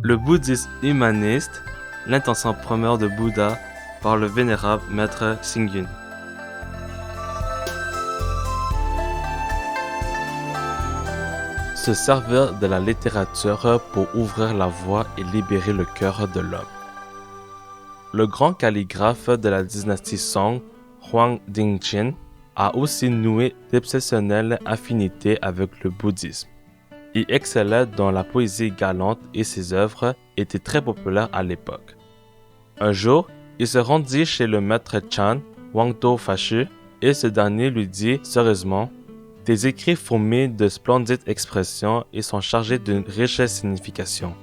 Le bouddhisme humaniste, l'intention première de Bouddha par le vénérable maître Xingyun. Se servir de la littérature pour ouvrir la voie et libérer le cœur de l'homme. Le grand calligraphe de la dynastie Song, Huang Dingqian, a aussi noué d'exceptionnelles affinités avec le bouddhisme. Il excellait dans la poésie galante et ses œuvres étaient très populaires à l'époque. Un jour, il se rendit chez le maître Chan, Wang Do Fashu, et ce dernier lui dit sérieusement « Tes écrits fourmillent de splendides expressions et sont chargés d'une riche signification.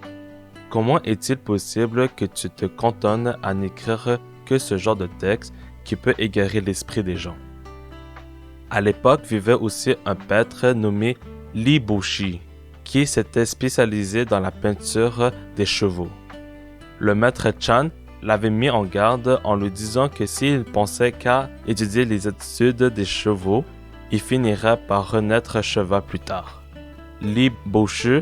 Comment est-il possible que tu te cantonnes à n'écrire que ce genre de texte qui peut égarer l'esprit des gens ?» À l'époque vivait aussi un peintre nommé Li Boshi, qui s'était spécialisé dans la peinture des chevaux. Le maître Chan l'avait mis en garde en lui disant que s'il pensait qu'à étudier les attitudes des chevaux, il finirait par renaître cheval plus tard. Li Boshi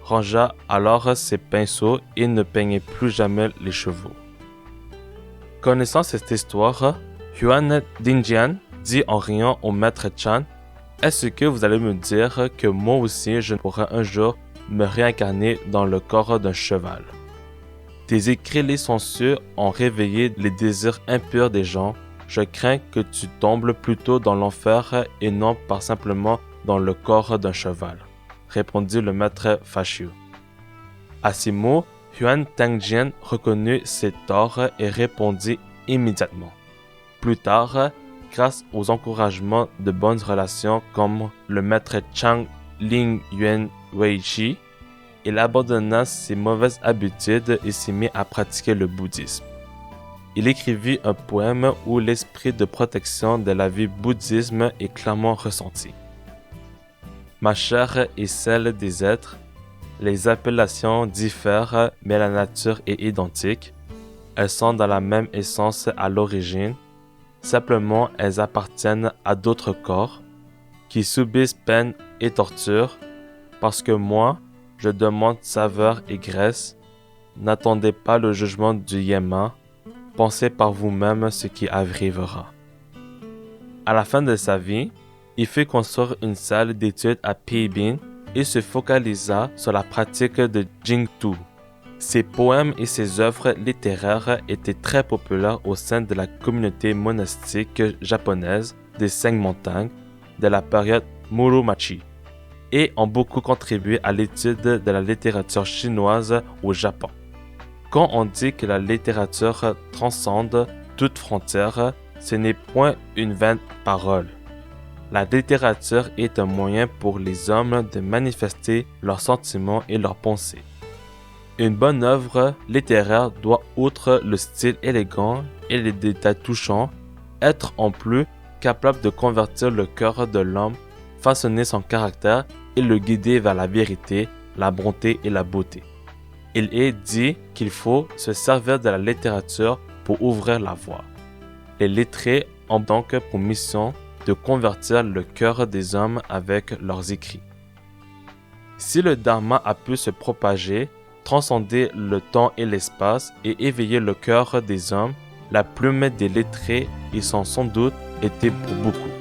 rangea alors ses pinceaux et ne peignait plus jamais les chevaux. Connaissant cette histoire, Huang Dingjian dit en riant au maître Chan « Est-ce que vous allez me dire que moi aussi je pourrai un jour me réincarner dans le corps d'un cheval? Tes écrits licencieux ont réveillé les désirs impurs des gens. Je crains que tu tombes plutôt dans l'enfer et non pas simplement dans le corps d'un cheval. » répondit le maître Fashu. À ces mots, Huang Dingjian reconnut ses torts et répondit immédiatement. Plus tard, grâce aux encouragements de bonnes relations comme le maître Chang Ling Yuan Weishi, il abandonna ses mauvaises habitudes et s'y mit à pratiquer le bouddhisme. Il écrivit un poème où l'esprit de protection de la vie bouddhisme est clairement ressenti. Ma chair est celle des êtres, les appellations diffèrent mais la nature est identique, elles sont dans la même essence à l'origine, simplement elles appartiennent à d'autres corps qui subissent peine et torture, parce que moi, je demande saveur et graisse. N'attendez pas le jugement du Yéma, pensez par vous-même ce qui arrivera. À la fin de sa vie, il fit construire une salle d'études à Peibin et se focalisa sur la pratique de Jingtu. Ses poèmes et ses œuvres littéraires étaient très populaires au sein de la communauté monastique japonaise des 5 montagnes de la période Muromachi et ont beaucoup contribué à l'étude de la littérature chinoise au Japon. Quand on dit que la littérature transcende toute frontière, ce n'est point une vaine parole. La littérature est un moyen pour les hommes de manifester leurs sentiments et leurs pensées. Une bonne œuvre littéraire doit, outre le style élégant et les détails touchants, être en plus capable de convertir le cœur de l'homme, façonner son caractère et le guider vers la vérité, la bonté et la beauté. Il est dit qu'il faut se servir de la littérature pour ouvrir la voie. Les lettrés ont donc pour mission de convertir le cœur des hommes avec leurs écrits. Si le Dharma a pu se propager, transcender le temps et l'espace et éveiller le cœur des hommes, la plume des lettrés y sont sans doute été pour beaucoup.